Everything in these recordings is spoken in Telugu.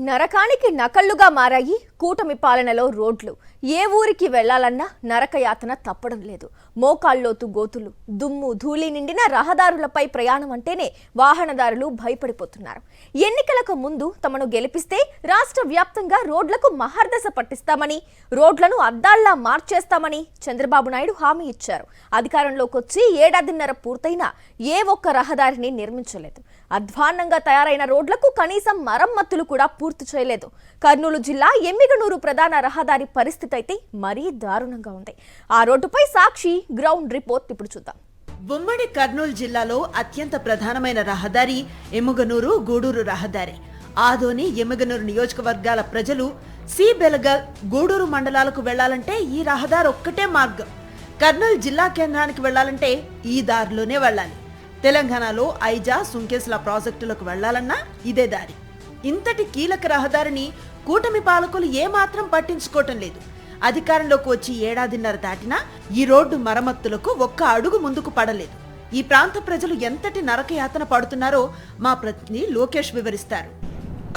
నరకానికి నకళ్లుగా మారాయి కూటమి పాలనలో రోడ్లు. ఏ ఊరికి వెళ్లాలన్నా నరకయాతన తప్పడం లేదు. మోకాళ్ళలోతు గోతులు, దుమ్ము ధూళి నిండిన రహదారులపై ప్రయాణం అంటేనే వాహనదారులు భయపడిపోతున్నారు. ఎన్నికలకు ముందు తమను గెలిపిస్తే రాష్ట్ర వ్యాప్తంగా రోడ్లకు మహర్దశ పట్టిస్తామని, రోడ్లను అద్దాల్లా మార్చేస్తామని చంద్రబాబు నాయుడు హామీ ఇచ్చారు. అధికారంలోకి వచ్చి ఏడాదిన్నర పూర్తయినా ఏ ఒక్క రహదారిని నిర్మించలేదు. అధ్వాన్నంగా తయారైన రోడ్లకు కనీసం మరమ్మతులు కూడా పూర్తి చేయలేదు. కర్నూలు జిల్లా ఎమ్మిగనూరు ప్రధాన రహదారి పరిస్థితి అయితే మరీ దారుణంగా ఉంది. ఆ రోడ్డుపై సాక్షి గ్రౌండ్ రిపోర్ట్ ఇప్పుడు చూద్దాం. ఉమ్మడి కర్నూలు జిల్లాలో అత్యంత ప్రధానమైన రహదారి ఎమ్మిగనూరు గూడూరు రహదారి. ఆదోని ఎమ్మిగనూరు నియోజకవర్గాల ప్రజలు సి బెలగల్ గూడూరు మండలాలకు వెళ్లాలంటే ఈ రహదారి ఒక్కటే మార్గం. కర్నూలు జిల్లా కేంద్రానికి వెళ్లాలంటే ఈ దారిలోనే వెళ్లాలి. తెలంగాణలో ఐజా సుంకేసుల ప్రాజెక్టులకు వెళ్లాలన్నా ఇదే దారి. ఇంతటి కీలక రహదారిని కూటమి పాలకులు ఏమాత్రం పట్టించుకోవటం లేదు. అధికారంలోకి వచ్చి ఏడాదిన్నర దాటినా ఈ రోడ్డు మరమ్మతులకు ఒక్క అడుగు ముందుకు పడలేదు. ఈ ప్రాంత ప్రజలు ఎంతటి నరకయాతన పడుతున్నారో మా ప్రతినిధి లోకేష్ వివరిస్తారు.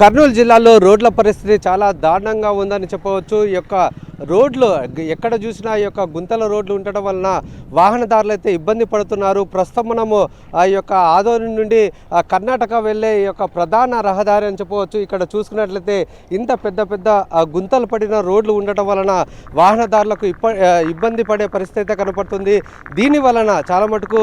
కర్నూలు జిల్లాలో రోడ్ల పరిస్థితి చాలా దారుణంగా ఉందని చెప్పవచ్చు. ఈ యొక్క రోడ్లు ఎక్కడ చూసినా ఈ యొక్క గుంతల రోడ్లు ఉండటం వలన వాహనదారులు అయితే ఇబ్బంది పడుతున్నారు. ప్రస్తుతం మనము ఆ యొక్క ఆదోని నుండి కర్ణాటక వెళ్ళే ఈ యొక్క ప్రధాన రహదారి అని చెప్పవచ్చు. ఇక్కడ చూసుకున్నట్లయితే ఇంత పెద్ద పెద్ద గుంతలు పడిన రోడ్లు ఉండటం వలన వాహనదారులకు ఇబ్బంది పడే పరిస్థితి అయితే కనపడుతుంది. దీని వలన చాలా మటుకు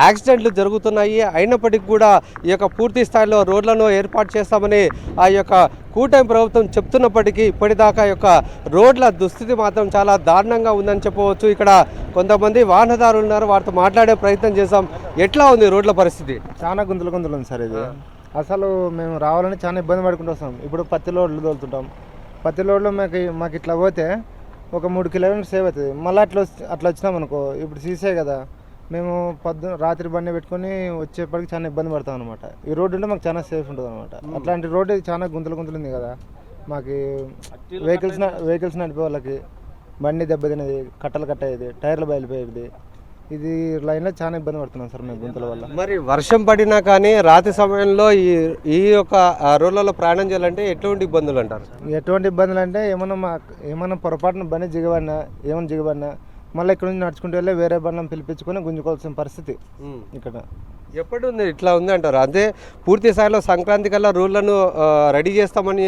యాక్సిడెంట్లు జరుగుతున్నాయి. అయినప్పటికీ కూడా ఈ యొక్క పూర్తి స్థాయిలో రోడ్లను ఏర్పాటు చేస్తామని ఆ యొక్క కూటమి ప్రభుత్వం చెప్తున్నప్పటికీ ఇప్పటిదాకా యొక్క రోడ్ల దుస్థితి మాత్రం చాలా దారుణంగా ఉందని చెప్పవచ్చు. ఇక్కడ కొంతమంది వాహనదారులు ఉన్నారు, వారితో మాట్లాడే ప్రయత్నం చేసాం. ఎట్లా ఉంది రోడ్ల పరిస్థితి? చాలా గుంతలు ఉంది సార్. ఇది అసలు మేము రావాలని చాలా ఇబ్బంది పడుకుంటూ వస్తాం. ఇప్పుడు పత్తి లోడ్లు తోలుతుంటాం. పత్తి లోడ్లో మాకు ఇట్లా పోతే ఒక 3 కిలోమీటర్స్ సేవ్ అవుతుంది. మళ్ళీ అట్లా వచ్చినాం అనుకో, ఇప్పుడు సీసే కదా, మేము రాత్రి బండి పెట్టుకొని వచ్చేప్పటికి చాలా ఇబ్బంది పడతాం అనమాట. ఈ రోడ్డు ఉంటే మాకు చాలా సేఫ్ ఉంటుంది అనమాట. అట్లాంటి రోడ్డు చాలా గుంతలు ఉంది కదా, మాకు వెహికల్స్ నడిపే వాళ్ళకి బండి దెబ్బతినేది, కట్టలు కట్టేది, టైర్లు బయలుపోయేది, ఇది లైన్లో చాలా ఇబ్బంది పడుతున్నాం సార్ మేము గుంతల వల్ల. మరి వర్షం పడినా కానీ రాత్రి సమయంలో ఈ యొక్క రోడ్లలో ప్రయాణం చేయాలంటే ఎటువంటి ఇబ్బందులు అంటారు? ఎటువంటి ఇబ్బందులు అంటే ఏమన్నా పొరపాటున బండి జిగబడినా మళ్ళీ ఇక్కడ నుంచి నడుచుకుంటూ వెళ్ళి వేరే బండ్లను పిలిపించుకొని గుంజుకోవాల్సిన పరిస్థితి ఇక్కడ. ఎప్పటి ఉంది ఇట్లా ఉంది అంటారు? అదే పూర్తి స్థాయిలో సంక్రాంతి కల్లా రోడ్లను రెడీ చేస్తామని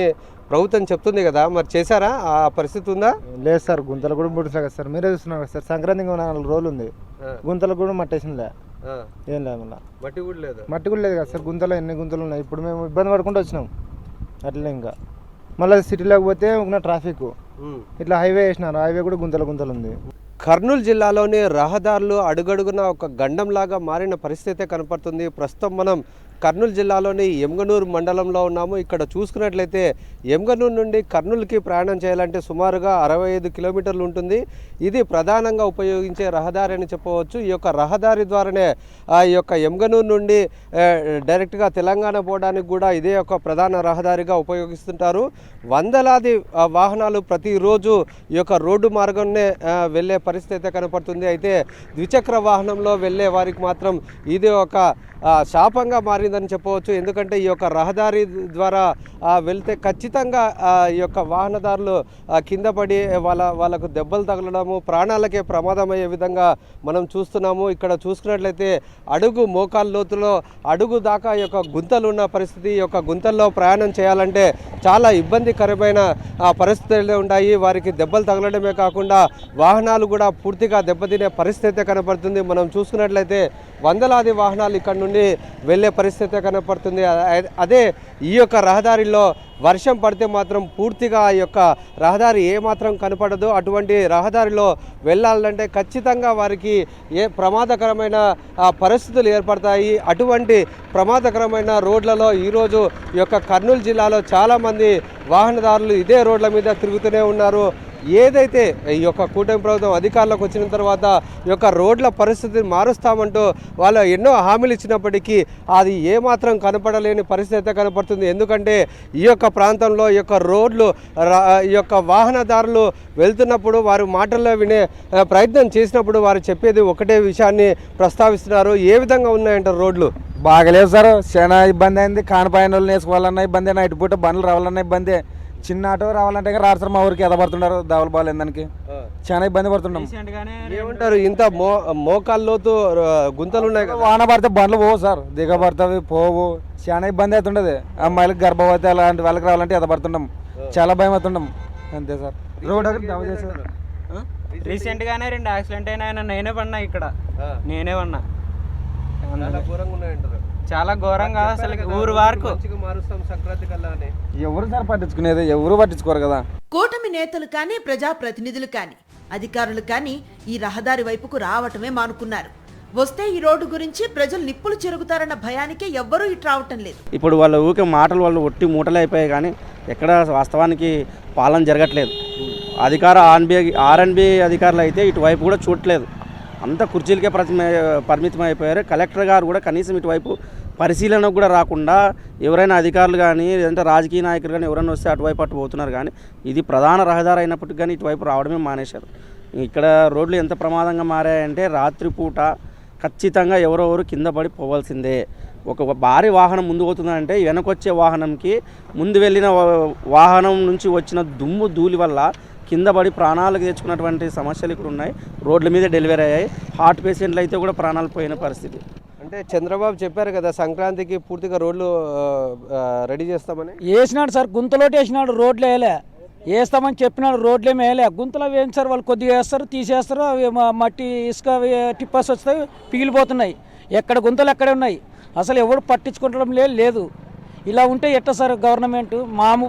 ప్రభుత్వం చెప్తుంది కదా, మరి చేశారా? ఆ పరిస్థితి ఉందా? లేదు సార్, గుంతలు కూడా ముడిసా కదా సార్, మీరే చూస్తున్నారు కదా సార్. సంక్రాంతికి 4 రోజులు ఉంది, గుంతలు కూడా మట్టేసిందిలే, ఏం లేదు, మళ్ళీ మట్టి కూడా లేదు కదా సార్. గుంతలు ఎన్ని గుంతలు ఉన్నాయి. ఇప్పుడు మేము ఇబ్బంది పడుకుంటూ వచ్చినాం. అట్లే ఇంకా మళ్ళీ సిటీలోకి పోతే ఉన్న ట్రాఫిక్, ఇట్లా హైవే వేసినారు, హైవే కూడా గుంతలు ఉంది. కర్నూలు జిల్లాలోని రహదారులు అడుగడుగున ఒక గండంలాగా మారిన పరిస్థితి కనపడుతుంది. ప్రస్తుతం మనం కర్నూలు జిల్లాలోని ఎమ్మిగనూరు మండలంలో ఉన్నాము. ఇక్కడ చూసుకున్నట్లయితే ఎమ్మిగనూరు నుండి కర్నూలుకి ప్రయాణం చేయాలంటే సుమారుగా 65 కిలోమీటర్లు ఉంటుంది. ఇది ప్రధానంగా ఉపయోగించే రహదారి అని చెప్పవచ్చు. ఈ యొక్క రహదారి ద్వారానే ఈ యొక్క ఎమ్మిగనూరు నుండి డైరెక్ట్గా తెలంగాణ పోవడానికి కూడా ఇదే ఒక ప్రధాన రహదారిగా ఉపయోగిస్తుంటారు. వందలాది వాహనాలు ప్రతిరోజు ఈ యొక్క రోడ్డు మార్గంనే వెళ్ళే పరిస్థితి కనపడుతుంది. అయితే ద్విచక్ర వాహనంలో వెళ్ళే వారికి మాత్రం ఇది ఒక శాపంగా మారిందని చెప్పవచ్చు. ఎందుకంటే ఈ యొక్క రహదారి ద్వారా వెళ్తే ఖచ్చితంగా ఈ యొక్క వాహనదారులు కింద పడి వాళ్ళకు దెబ్బలు తగలడము, ప్రాణాలకే ప్రమాదం అయ్యే విధంగా మనం చూస్తున్నాము. ఇక్కడ చూసుకున్నట్లయితే మోకాళ్ళ లోతులో అడుగు దాకా ఈ యొక్క గుంతలు ఉన్న పరిస్థితి. ఈ యొక్క గుంతల్లో ప్రయాణం చేయాలంటే చాలా ఇబ్బందికరమైన పరిస్థితులు ఉన్నాయి. వారికి దెబ్బలు తగలడమే కాకుండా వాహనాలు కూడా పూర్తిగా దెబ్బతినే పరిస్థితి కనపడుతుంది. మనం చూసుకున్నట్లయితే వందలాది వాహనాలు ఇక్కడ నుండి వెళ్ళే పరిస్థితి కనపడుతుంది. అదే ఈ యొక్క రహదారిలో వర్షం పడితే మాత్రం పూర్తిగా ఈ యొక్క రహదారి ఏమాత్రం కనపడదు. అటువంటి రహదారిలో వెళ్ళాలంటే ఖచ్చితంగా వారికి ప్రమాదకరమైన పరిస్థితులు ఏర్పడతాయి. అటువంటి ప్రమాదకరమైన రోడ్లలో ఈరోజు ఈ యొక్క కర్నూలు జిల్లాలో చాలామంది వాహనదారులు ఇదే రోడ్ల మీద తిరుగుతూనే ఉన్నారు. ఏదైతే ఈ యొక్క కూటమి ప్రభుత్వం అధికారంలోకి వచ్చిన తర్వాత ఈ యొక్క రోడ్ల పరిస్థితిని మారుస్తామంటూ వాళ్ళు ఎన్నో హామీలు ఇచ్చినప్పటికీ అది ఏమాత్రం కనపడలేని పరిస్థితి అయితే కనపడుతుంది. ఎందుకంటే ఈ యొక్క ప్రాంతంలో ఈ యొక్క రోడ్లు ఈ యొక్క వాహనదారులు వెళ్తున్నప్పుడు వారి మాటల్లో వినే ప్రయత్నం చేసినప్పుడు వారు చెప్పేది ఒకటే విషయాన్ని ప్రస్తావిస్తున్నారు. ఏ విధంగా ఉన్నాయంటారు రోడ్లు? బాగలేవు సార్, చాలా ఇబ్బంది అయింది. కానపాయన వాళ్ళు వేసుకోవాలన్నా ఇబ్బంది, నైట్ పూట బండ్లు రావాలన్నా ఇబ్బంది. చిన్న ఆటో రావాలంటే రాడు సార్, మా ఊరికి ఎదబడుతున్నారు దావులు బాగాలేదు దానికి, చాలా ఇబ్బంది పడుతున్నాం. ఏమంటారు, ఇంత మోకాల్లోతు గుంతలు ఉన్నాయి కదా, వాన పడితే బండ్లు పోవు సార్, దిగబడుతుంది పోవు, చాలా ఇబ్బంది అవుతుండదు. అమ్మాయిలకు గర్భవతి అలాంటి వాళ్ళకి రావాలంటే ఎదబడుతున్నాం, చాలా భయం అవుతున్నాం. అంతే సార్. రోడ్ రీసెంట్ గానే 2 యాక్సిడెంట్ అయినా, నేనే పడినా ఇక్కడ, నేనే పడినా. చాలా ఘోరంగా అసలు ఊరు వరకు ఎవరు సార్ పట్టించుకునేది, ఎవరు పట్టించుకోరు కదా. కూటమి నేతలు కానీ ప్రజాప్రతినిధులు కానీ అధికారులు కానీ ఈ రహదారి వైపుకు రావటమే మానుకున్నారు. వస్తే ఈ రోడ్డు గురించి ప్రజలు నిప్పులు చెరుగుతారన్న భయానికే ఎవ్వరూ ఇటు రావటం లేదు. ఇప్పుడు వాళ్ళ ఊకే మాటలు వాళ్ళు ఒట్టి మూటలు అయిపోయాయి, కానీ ఎక్కడ వాస్తవానికి పాలన జరగట్లేదు. ఆర్ఎన్బి అధికారులు అయితే ఇటువైపు కూడా చూడట్లేదు, అంత కుర్చీలకే పరిమితం అయిపోయారు. కలెక్టర్ గారు కూడా కనీసం ఇటువైపు పరిశీలనకు కూడా రాకుండా ఎవరైనా అధికారులు కానీ లేదంటే రాజకీయ నాయకులు కానీ ఎవరైనా వస్తే అటువైపు అటు పోతున్నారు. కానీ ఇది ప్రధాన రహదారి అయినప్పటికీ కానీ ఇటువైపు రావడమే మానేశారు. ఇక్కడ రోడ్లు ఎంత ప్రమాదంగా మారాయంటే రాత్రిపూట ఖచ్చితంగా ఎవరెవరు కింద పడి పోవాల్సిందే. ఒక భారీ వాహనం ముందు పోతుందంటే వెనకొచ్చే వాహనంకి ముందు వెళ్ళిన వాహనం నుంచి వచ్చిన దుమ్ము ధూళి వల్ల కింద పడి ప్రాణాలకు తెచ్చుకున్నటువంటి సమస్యలు ఇక్కడ ఉన్నాయి. రోడ్ల మీద డెలివరీ అయ్యాయి. హార్ట్ పేషెంట్లు అయితే కూడా ప్రాణాలు పోయిన పరిస్థితి. అంటే చంద్రబాబు చెప్పారు కదా సంక్రాంతికి పూర్తిగా రోడ్లు రెడీ చేస్తామని. వేసినాడు సార్, గుంతలోటి వేసినాడు, రోడ్లు వేయలే. వేస్తామని చెప్పినాడు, రోడ్లు ఏమి వేయలే. గుంతలు వేయండి సార్, వాళ్ళు కొద్దిగా వేస్తారు, తీసేస్తారు, అవి మట్టి ఇసుక టిప్పర్స్ వస్తాయి, పిగిలిపోతున్నాయి. ఎక్కడ గుంతలు ఎక్కడే ఉన్నాయి, అసలు ఎవరు పట్టించుకోవడం లేదు. ఇలా ఉంటే ఎట్ట సార్ గవర్నమెంట్?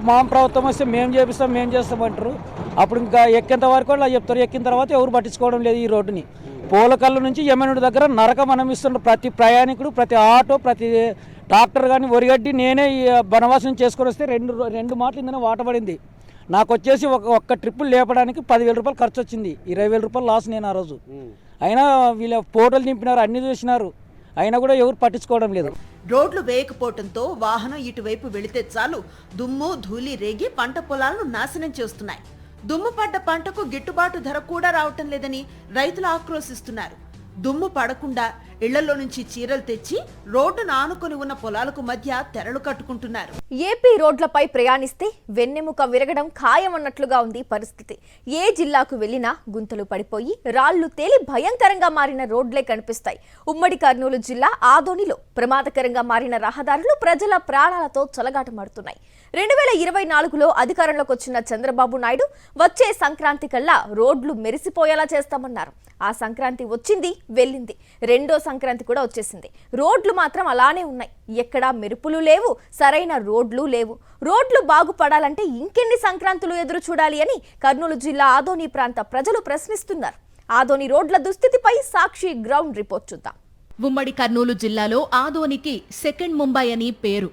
మా ప్రభుత్వం వస్తే మేము చేస్తామంటారు. అప్పుడు ఇంకా ఎక్కేంత వరకు అలా చెప్తారు, ఎక్కిన తర్వాత ఎవరు పట్టించుకోవడం లేదు ఈ రోడ్డుని. పోలకల్లు నుంచి యమనుడి దగ్గర నరకం అనిపిస్తున్నారు ప్రతి ప్రయాణికుడు, ప్రతి ఆటో, ప్రతి ట్రాక్టర్ కానీ ఒరిగడ్డి. నేనే ఈ బనవాసం చేసుకొని వస్తే రెండు మాటలు ఇందనే వాటపడింది. నాకు వచ్చేసి ఒక్క ట్రిప్పులు లేపడానికి 10,000 రూపాయలు ఖర్చు వచ్చింది. 20,000 రూపాయలు లాస్ నేను ఆ రోజు. అయినా వీళ్ళ ఫోటోలు నింపినారు, అన్ని చూసినారు, అయినా కూడా ఎవరు పట్టించుకోవడం లేదు. రోడ్లు వేయకపోవడంతో వాహనం ఇటువైపు వెళితే చాలు దుమ్ము ధూళి రేగి పంట పొలాలను నాశనం చేస్తున్నాయి. దుమ్ము పడ్డ పంటకు గిట్టుబాటు ధర కూడా రావటం లేదని రైతులు ఆక్రోశిస్తున్నారు. దుమ్ము పడకుండా ఇళ్లలో నుంచి చీరలు తెచ్చి రోడ్డును ఆనుకొని ఉన్న పొలాలకు మధ్య తెరలు కట్టుకుంటున్నారు. ఏపీ రోడ్లపై ప్రయాణిస్తే వెన్నెముక విరగడం ఖాయమన్నట్లుగా ఉంది పరిస్థితి. ఏ జిల్లాకు వెళ్లినా గుంతలు పడిపోయి రాళ్లు తేలి భయంకరంగా మారిన రోడ్లే కనిపిస్తాయి. ఉమ్మడి కర్నూలు జిల్లా ఆదోనిలో ప్రమాదకరంగా మారిన రహదారులు ప్రజల ప్రాణాలతో చెలగాటమాడుతున్నాయి. 2024లో అధికారంలోకి వచ్చిన చంద్రబాబు నాయుడు వచ్చే సంక్రాంతి కల్లా రోడ్లు మెరిసిపోయేలా చేస్తామన్నారు. ఆ సంక్రాంతి వచ్చింది, వెళ్ళింది. రెండో సంక్రాంతి కూడా వచ్చేసింది. రోడ్లు మాత్రం అలానే ఉన్నాయి. ఎక్కడా మెరుపులు లేవు, సరైన రోడ్లు లేవు. రోడ్లు బాగుపడాలంటే ఇంకెన్ని సంక్రాంతులు ఎదురు చూడాలి అని కర్నూలు జిల్లా ఆదోని ప్రాంత ప్రజలు ప్రశ్నిస్తున్నారు. ఆదోని రోడ్ల దుస్థితిపై సాక్షి గ్రౌండ్ రిపోర్ట్ చూద్దాం. ఉమ్మడి కర్నూలు జిల్లాలో ఆదోనికి సెకండ్ ముంబై అని పేరు.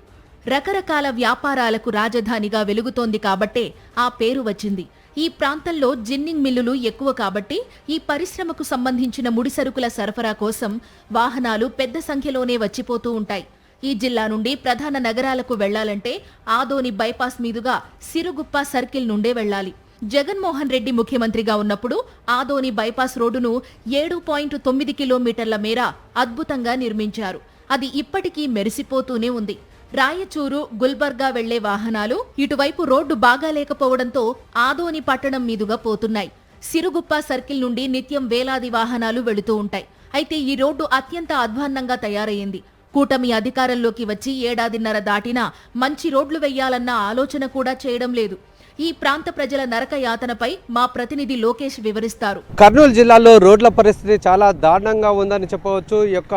రకరకాల వ్యాపారాలకు రాజధానిగా వెలుగుతోంది కాబట్టే ఆ పేరు వచ్చింది. ఈ ప్రాంతంలో జిన్నింగ్ మిల్లులు ఎక్కువ కాబట్టి ఈ పరిశ్రమకు సంబంధించిన ముడిసరుకుల సరఫరా కోసం వాహనాలు పెద్ద సంఖ్యలోనే వచ్చిపోతూ ఉంటాయి. ఈ జిల్లా నుండి ప్రధాన నగరాలకు వెళ్లాలంటే ఆదోని బైపాస్ మీదుగా సిరుగుప్ప సర్కిల్ నుండే వెళ్లాలి. జగన్మోహన్ రెడ్డి ముఖ్యమంత్రిగా ఉన్నప్పుడు ఆదోని బైపాస్ రోడ్డును 7.9 కిలోమీటర్ల మేర అద్భుతంగా నిర్మించారు. అది ఇప్పటికీ మెరిసిపోతూనే ఉంది. రాయచూరు, గుల్బర్గా వెళ్లే వాహనాలు ఇటువైపు రోడ్డు బాగా లేకపోవడంతో ఆదోని పట్టణం మీదుగా పోతున్నాయి. సిరుగుప్ప సర్కిల్ నుండి నిత్యం వేలాది వాహనాలు వెళుతూ ఉంటాయి. అయితే ఈ రోడ్డు అత్యంత అధ్వాన్నంగా తయారయ్యింది. కూటమి అధికారంలోకి వచ్చి 1.5 ఏడాదిన్నర దాటినా మంచి రోడ్లు వెయ్యాలన్న ఆలోచన కూడా చేయడం లేదు. ఈ ప్రాంత ప్రజల నరక యాతనపై మా ప్రతినిధి లోకేష్ వివరిస్తారు. కర్నూలు జిల్లాలో రోడ్ల పరిస్థితి చాలా దారుణంగా ఉందని చెప్పవచ్చు. ఈ యొక్క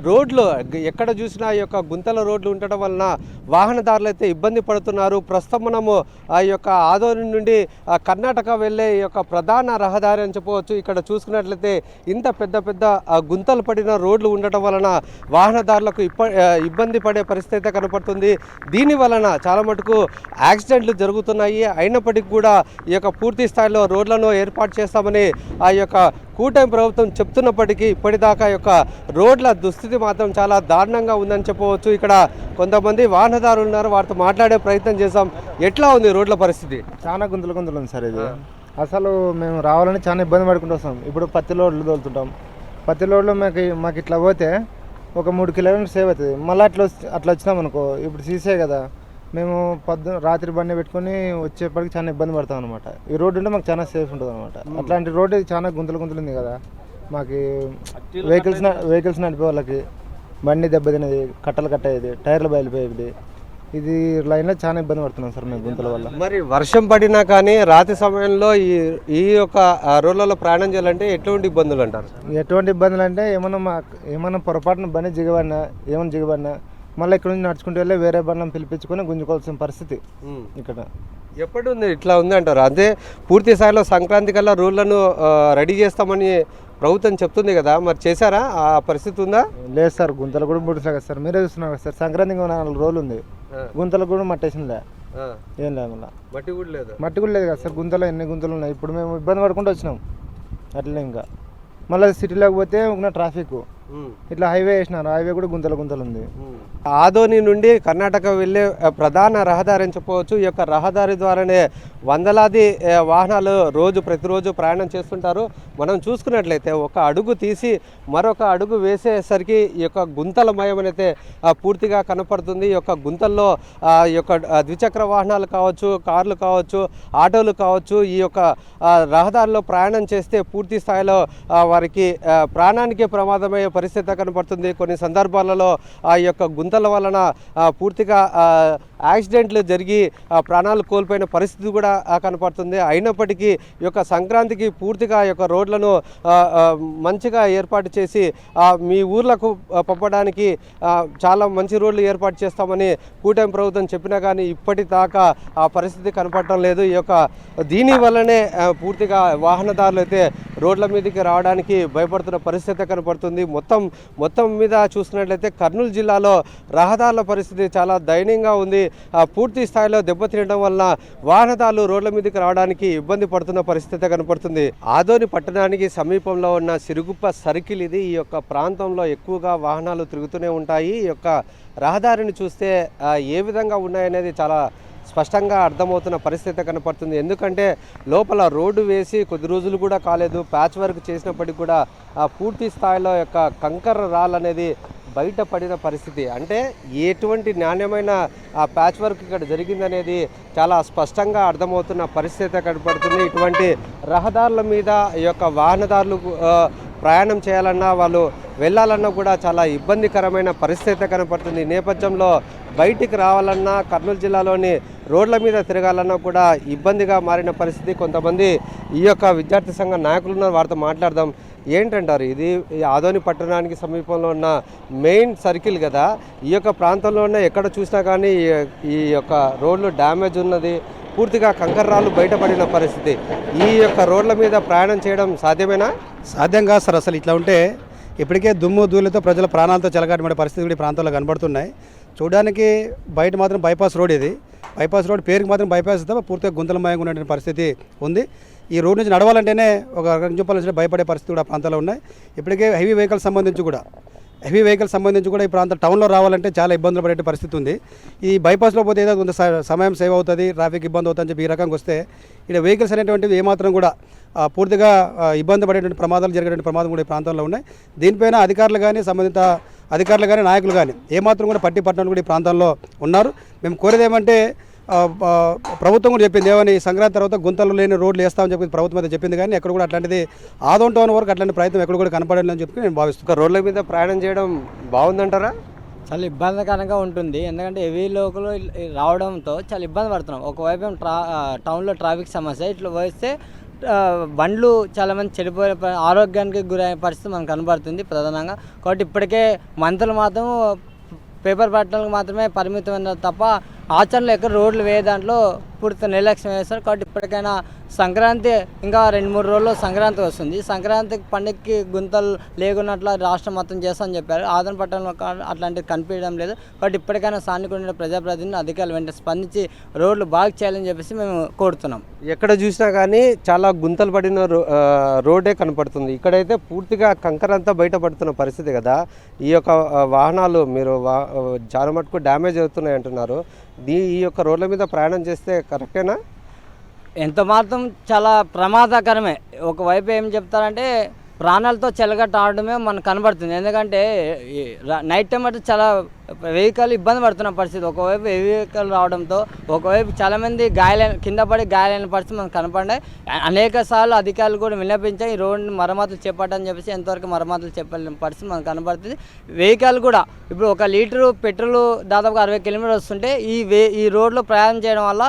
రోడ్లు ఎక్కడ చూసినా ఈ యొక్క గుంతల రోడ్లు ఉండటం వలన వాహనదారులు అయితే ఇబ్బంది పడుతున్నారు. ప్రస్తుతం మనము ఆ యొక్క ఆదోని నుండి కర్ణాటక వెళ్ళే ఈ యొక్క ప్రధాన రహదారి అని చెప్పవచ్చు. ఇక్కడ చూసుకున్నట్లయితే ఇంత పెద్ద పెద్ద గుంతలు పడిన రోడ్లు ఉండటం వలన వాహనదారులకు ఇబ్బంది పడే పరిస్థితి అయితే కనపడుతుంది. దీని వలన చాలా మటుకు యాక్సిడెంట్లు జరుగుతున్నాయి. అయినప్పటికీ కూడా ఈ యొక్క పూర్తి స్థాయిలో రోడ్లను ఏర్పాటు చేస్తామని ఆ యొక్క కూటమి ప్రభుత్వం చెప్తున్నప్పటికీ ఇప్పటిదాకా యొక్క రోడ్ల దుస్థితి మాత్రం చాలా దారుణంగా ఉందని చెప్పవచ్చు. ఇక్కడ కొంతమంది వాహనదారులు ఉన్నారు, వారితో మాట్లాడే ప్రయత్నం చేశాం. ఎట్లా ఉంది రోడ్ల పరిస్థితి? చాలా గుంతలు ఉంది సార్ ఇది. అసలు మేము రావాలని చాలా ఇబ్బంది పడుకుంటూ వస్తాం. ఇప్పుడు పత్తి లోడ్లు తోలుతుంటాం. పత్తి లోడ్లో మాకు ఇట్లా పోతే ఒక 3 కిలోమీటర్లు సేవ్ అవుతుంది. మళ్ళీ అట్లా వచ్చినాం అనుకో, ఇప్పుడు సీసే కదా, మేము రాత్రి బండి పెట్టుకొని వచ్చేప్పటికి చాలా ఇబ్బంది పడతాం అనమాట. ఈ రోడ్డు ఉంటే మాకు చాలా సేఫ్ ఉంటుంది అనమాట. అట్లాంటి రోడ్డు చాలా గుంతలు ఉంది కదా, మాకు వెహికల్స్ నడిపే వాళ్ళకి బండి దెబ్బతినేది, కట్టలు కట్టేది, టైర్లు బయలుపోయేది, ఇది లైన్లో చాలా ఇబ్బంది పడుతున్నాం సార్ మేము గుంతల వల్ల. మరి వర్షం పడినా కానీ రాత్రి సమయంలో ఈ యొక్క రోడ్లలో ప్రయాణం చేయాలంటే ఎటువంటి ఇబ్బందులు అంటారు? ఎటువంటి ఇబ్బందులు అంటే ఏమన్నా పొరపాటున బండి జిగబడినా మళ్ళీ ఇక్కడ నుంచి నడుచుకుంటూ వెళ్ళి వేరే బండ్లను పిలిపించుకొని గుంజుకోవాల్సిన పరిస్థితి ఇక్కడ. ఎప్పటి ఉంది ఇట్లా ఉంది అంటారు? అదే పూర్తి స్థాయిలో సంక్రాంతి కల్లా రోడ్లను రెడీ చేస్తామని ప్రభుత్వం చెప్తుంది కదా, మరి చేశారా? ఆ పరిస్థితి ఉందా? లేదు సార్, గుంతలు కూడా ముడిసా కదా సార్, మీరే చూస్తున్నారు కదా సార్. సంక్రాంతికి 4 రోజులు ఉంది, గుంతలు కూడా మట్టేసిందిలే, ఏం లేదు. మళ్ళీ మట్టి కూడా లేదు కదా సార్. గుంతలు ఎన్ని గుంతలు ఉన్నాయి. ఇప్పుడు మేము ఇబ్బంది పడుకుంటూ వచ్చినాం అట్లనే. ఇంకా మళ్ళీ సిటీలోకి పోతే ఒక ట్రాఫిక్, ఇట్లా హైవే వేసినారు, హైవే కూడా గుంతలు ఉంది. ఆదోని నుండి కర్ణాటక వెళ్ళే ప్రధాన రహదారి అని చెప్పవచ్చు. ఈ యొక్క రహదారి ద్వారానే వందలాది వాహనాలు ప్రతిరోజు ప్రయాణం చేస్తుంటారు. మనం చూసుకున్నట్లయితే ఒక అడుగు తీసి మరొక అడుగు వేసేసరికి ఈ యొక్క గుంతలమయం అయితే పూర్తిగా కనపడుతుంది. ఈ యొక్క గుంతల్లో ఈ యొక్క ద్విచక్ర వాహనాలు కావచ్చు, కార్లు కావచ్చు, ఆటోలు కావచ్చు, ఈ యొక్క రహదారిలో ప్రయాణం చేస్తే పూర్తి స్థాయిలో వారికి ప్రాణానికి ప్రమాదమయ్యే పరిస్థితి కనపడుతుంది. కొన్ని సందర్భాలలో ఆ యొక్క గుంతల వలన పూర్తిగా యాక్సిడెంట్లు జరిగి ప్రాణాలు కోల్పోయిన పరిస్థితి కూడా కనపడుతుంది. అయినప్పటికీ ఈ యొక్క సంక్రాంతికి పూర్తిగా ఈ యొక్క రోడ్లను మంచిగా ఏర్పాటు చేసి మీ ఊర్లకు పంపడానికి చాలా మంచి రోడ్లు ఏర్పాటు చేస్తామని కూటమి ప్రభుత్వం చెప్పినా కానీ ఇప్పటిదాకా ఆ పరిస్థితి కనపడటం లేదు. ఈ యొక్క దీని వల్లనే పూర్తిగా వాహనదారులు అయితే రోడ్ల మీదకి రావడానికి భయపడుతున్న పరిస్థితి కనపడుతుంది. మొత్తం మీద చూసుకున్నట్లయితే కర్నూలు జిల్లాలో రహదారుల పరిస్థితి చాలా దయనీయంగా ఉంది. పూర్తి స్థాయిలో దెబ్బతినడం వల్ల వాహనదారులు రోడ్ల మీదకి రావడానికి ఇబ్బంది పడుతున్న పరిస్థితి కనపడుతుంది. ఆదోని పట్టణానికి సమీపంలో ఉన్న సిరుగుప్ప సర్కిల్ ఇది. ఈ యొక్క ప్రాంతంలో ఎక్కువగా వాహనాలు తిరుగుతూనే ఉంటాయి. ఈ యొక్క రహదారిని చూస్తే ఏ విధంగా ఉన్నాయనేది చాలా స్పష్టంగా అర్థమవుతున్న పరిస్థితి కనపడుతుంది. ఎందుకంటే లోపల రోడ్డు వేసి కొద్ది రోజులు కూడా కాలేదు, ప్యాచ్ వర్క్ చేసినప్పటికీ కూడా పూర్తి స్థాయిలో యొక్క కంకర రాళ్ళు అనేది బయటపడిన పరిస్థితి. అంటే ఎటువంటి నాణ్యమైన ప్యాచ్ వర్క్ ఇక్కడ జరిగిందనేది చాలా స్పష్టంగా అర్థమవుతున్న పరిస్థితి కనపడుతుంది. ఇటువంటి రహదారుల మీద ఈ యొక్క వాహనదారులు ప్రయాణం చేయాలన్నా, వాళ్ళు వెళ్ళాలన్నా కూడా చాలా ఇబ్బందికరమైన పరిస్థితి కనపడుతుంది. ఈ నేపథ్యంలో బయటికి రావాలన్నా, కర్నూలు జిల్లాలోని రోడ్ల మీద తిరగాలన్నా కూడా ఇబ్బందిగా మారిన పరిస్థితి. కొంతమంది ఈ యొక్క విద్యార్థి సంఘ నాయకులు ఉన్నారు, వారితో మాట్లాడదాం. ఏంటంటారు? ఇది ఆదోని పట్టణానికి సమీపంలో ఉన్న మెయిన్ సర్కిల్ కదా, ఈ యొక్క ప్రాంతంలో ఉన్న ఎక్కడ చూసినా కానీ ఈ యొక్క రోడ్లు డ్యామేజ్ ఉన్నది, పూర్తిగా కంకర్రాలు బయటపడిన పరిస్థితి. ఈ యొక్క రోడ్ల మీద ప్రయాణం చేయడం సాధ్యమేనా? సాధ్యం కాదు సార్. అసలు ఇట్లా ఉంటే ఇప్పటికే దుమ్ము ధూళితో ప్రజల ప్రాణాలతో చెలగాటమడే పరిస్థితి కూడా ఈ ప్రాంతంలో కనబడుతున్నాయి. చూడడానికి బయట మాత్రం బైపాస్ రోడ్, ఇది బైపాస్ రోడ్ పేరుకి మాత్రం బైపాస్ తప్ప పూర్తిగా గుంతలమయంగా ఉన్నటువంటి పరిస్థితి ఉంది. ఈ రోడ్ నుంచి నడవాలంటేనే ఒక చెప్పాలంటే భయపడే పరిస్థితి కూడా ప్రాంతాల్లో ఉన్నాయి. ఇప్పటికే హెవీ వెహికల్స్ సంబంధించి కూడా ఈ ప్రాంతం టౌన్లో రావాలంటే చాలా ఇబ్బందులు పడే పరిస్థితి ఉంది. ఈ బైపాస్లో పోతే ఏదో కొంత సమయం సేవ్ అవుతుంది, ట్రాఫిక్ ఇబ్బంది అవుతుందని చెప్పి ఈ రకంగా వస్తే ఇక్కడ వెహికల్స్ అనేటువంటివి ఏమాత్రం కూడా పూర్తిగా ఇబ్బంది పడేటువంటి ప్రమాదాలు జరిగేటువంటి ప్రమాదం కూడా ఈ ప్రాంతంలో ఉన్నాయి. దీనిపైన అధికారులు కానీ, సంబంధిత అధికారులు కానీ, నాయకులు కానీ ఏమాత్రం కూడా పట్టిపట్టడం కూడా ఈ ప్రాంతంలో ఉన్నారు. మేము కోరేది ఏమంటే ప్రభుత్వం కూడా చెప్పింది ఏమని, సంక్రాంతి తర్వాత గుంతలు లేని రోడ్లు వేస్తామని చెప్పి ప్రభుత్వం అయితే చెప్పింది, కానీ ఎక్కడ కూడా అట్లాంటిది ఆదోని టౌన్ వరకు అట్లాంటి ప్రయత్నం ఎక్కడ కూడా కనపడాలని చెప్పి నేను భావిస్తున్నాను. రోడ్ల మీద ప్రయాణం చేయడం బాగుందంటారా? చాలా ఇబ్బందికరంగా ఉంటుంది. ఎందుకంటే హెవీ లోకల్ రావడంతో చాలా ఇబ్బంది పడుతున్నాం. ఒకవైపు టౌన్లో ట్రాఫిక్ సమస్య, ఇట్లా వస్తే బండ్లు చాలామంది చెడిపోయే ఆరోగ్యానికి గురైన పరిస్థితి మనకు కనబడుతుంది ప్రధానంగా. కాబట్టి ఇప్పటికే మంత్రులు మాత్రం పేపర్ పట్టణాలకు మాత్రమే పరిమితమైన తప్ప ఆచరణలో ఎక్కడ రోడ్లు వేయ దాంట్లో పూర్తి నిర్లక్ష్యం వేస్తారు. కాబట్టి ఇప్పటికైనా సంక్రాంతి ఇంకా 2-3 రోజుల్లో సంక్రాంతి వస్తుంది. సంక్రాంతి పండుగకి గుంతలు లేకున్నట్లు రాష్ట్రం మొత్తం చేస్తామని చెప్పారు. ఆదరణ పట్టణంలో అట్లాంటివి కనిపించడం లేదు. కాబట్టి ఇప్పటికైనా స్థానిక ప్రజాప్రతినిధులు అధికారులు వెంటనే స్పందించి రోడ్లు బాగా చేయాలని చెప్పేసి మేము కోరుతున్నాం. ఎక్కడ చూసినా కానీ చాలా గుంతలు పడిన రోడ్డే కనపడుతుంది. ఇక్కడైతే పూర్తిగా కంకరంతా బయటపడుతున్న పరిస్థితి కదా. ఈ యొక్క వాహనాలు మీరు చాలా మటుకు డ్యామేజ్ అవుతున్నాయి అంటున్నారు. ఈ యొక్క రోడ్ల మీద ప్రయాణం చేస్తే కరెక్టేనా? ఎంత మాత్రం చాలా ప్రమాదకరమే. ఒకవైపు ఏం చెప్తారంటే ప్రాణాలతో చెలగట్ట ఆడడమే మనకు కనబడుతుంది. ఎందుకంటే నైట్ టైం అంటే చాలా వెహికల్ ఇబ్బంది పడుతున్న పరిస్థితి. ఒకవైపు వెహికల్ రావడంతో ఒకవైపు చాలామంది కింద పడి గాయాలైన పరిస్థితి మనకు కనపడ్డాయి. అనేక సార్లు అధికారులు కూడా విన్నపించాయి ఈ రోడ్డు మరమ్మతులు చేపట్టని చెప్పేసి ఎంతవరకు మరమ్మతులు చెప్పలేని పరిస్థితి మనకు కనబడుతుంది. వెహికల్ కూడా ఇప్పుడు 1 లీటరు పెట్రోల్ దాదాపు 60 కిలోమీటర్లు వస్తుంటే ఈ రోడ్లో ప్రయాణం చేయడం వల్ల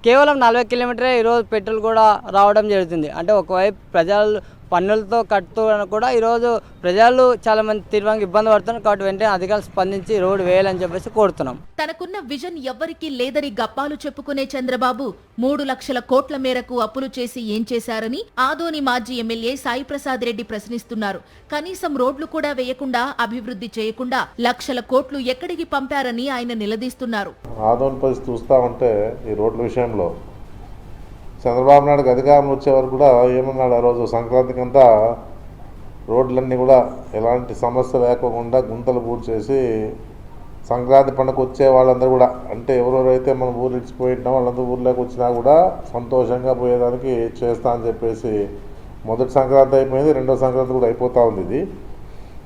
కేవలం 40 కిలోమీటరే ఈరోజు పెట్రోల్ కూడా రావడం జరుగుతుంది. అంటే ఒకవైపు ప్రజలు పన్నులతో కట్టుతూ కూడా ఈరోజు ప్రజలు చాలా మంది తీవ్రంగా ఇబ్బంది పడుతున్నారు. కాబట్టి వెంటనే అధికారులు స్పందించి రోడ్డు వేయాలని చెప్పేసి కోరుతున్నాం. తనకున్న విజన్ ఎవ్వరికీ లేదని గప్పాలు చెప్పుకునే చంద్రబాబు 3 లక్షల కోట్ల మేరకు అప్పులు చేసి ఏం చేశారని ఆదోని మాజీ ఎమ్మెల్యే సాయి ప్రసాద్ రెడ్డి ప్రశ్నిస్తున్నారు. కనీసం రోడ్లు కూడా వేయకుండా అభివృద్ధి చేయకుండా లక్షల కోట్లు ఎక్కడికి పంపారని ఆయన నిలదీస్తున్నారు. ఆదోని పరిస్థితి చూస్తూ ఉంటే ఈ రోడ్ల విషయంలో చంద్రబాబు నాయుడుకి అధికారం వచ్చే వరకు కూడా ఏమన్నాడు, ఆ రోజు సంక్రాంతికి అంతా రోడ్లన్నీ కూడా ఎలాంటి సమస్య లేకుండా గుంతలు పూడ్చేసి సంక్రాంతి పండుగ వచ్చే వాళ్ళందరూ కూడా అంటే ఎవరెవరైతే మనం ఊరు ఇచ్చిపోయింటామో వాళ్ళందరూ ఊర్లోకి వచ్చినా కూడా సంతోషంగా పోయేదానికి చేస్తా అని చెప్పేసి మొదటి సంక్రాంతి అయిపోయింది, రెండో సంక్రాంతి కూడా అయిపోతూ ఉంది. ఇది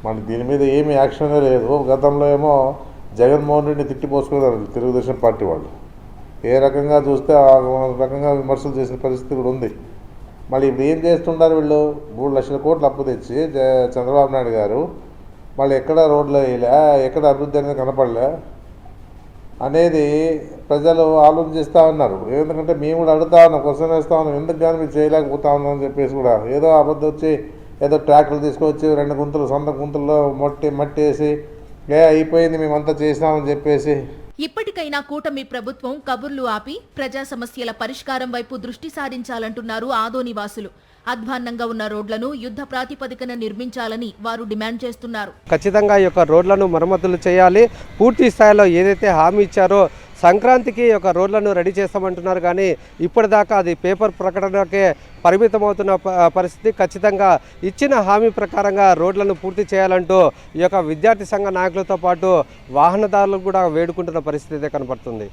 మనకి దీని మీద ఏమీ యాక్షనే లేదు. గతంలో ఏమో జగన్మోహన్ రెడ్డిని తిట్టిపోసుకునేదారు తెలుగుదేశం పార్టీ వాళ్ళు. ఏ రకంగా చూస్తే ఆ రకంగా విమర్శలు చేసిన పరిస్థితి కూడా ఉంది. మళ్ళీ ఇప్పుడు ఏం చేస్తుంటారు వీళ్ళు? 3 లక్షల కోట్లు అప్పు తెచ్చి చంద్రబాబు నాయుడు గారు మళ్ళీ ఎక్కడ రోడ్లు వేయలే, ఎక్కడ అభివృద్ధి అనేది కనపడలే అనేది ప్రజలు ఆలోచిస్తూ ఉన్నారు. ఎందుకంటే మేము కూడా అడుగుతా ఉన్నాం, క్వశ్చన్ వేస్తూ ఉన్నాం, ఎందుకు కానీ మీరు చేయలేకపోతా ఉన్నాం అని చెప్పేసి కూడా. ఏదో అబద్ధం వచ్చి ఏదో ట్రాక్టర్లు తీసుకొచ్చి 2 గుంతలు సొంత గుంతల్లో మట్టి వేసి అయిపోయింది మేమంతా చేసినామని చెప్పేసి. ఇప్పటికైనా కూటమి ప్రభుత్వం కబుర్లు ఆపి ప్రజా సమస్యల పరిష్కారం వైపు దృష్టి సారించాలంటున్నారు ఆదోని వాసులు. అధ్వాన్నంగా ఉన్న రోడ్లను యుద్ధ ప్రాతిపదికన నిర్మించాలని వారు డిమాండ్ చేస్తున్నారు. ఖచ్చితంగా ఈ యొక్క రోడ్లను మరమ్మతులు చేయాలి. పూర్తి స్థాయిలో ఏదైతే హామీ ఇచ్చారో సంక్రాంతికి ఒక రోడ్లను రెడీ చేస్తామంటున్నారు, కానీ ఇప్పటిదాకా అది పేపర్ ప్రకటనకే పరిమితమవుతున్న పరిస్థితి. ఖచ్చితంగా ఇచ్చిన హామీ ప్రకారంగా రోడ్లను పూర్తి చేయాలంటూ ఈ యొక్క విద్యార్థి సంఘ నాయకులతో పాటు వాహనదారులు కూడా వేడుకుంటున్న పరిస్థితి కనపడుతుంది.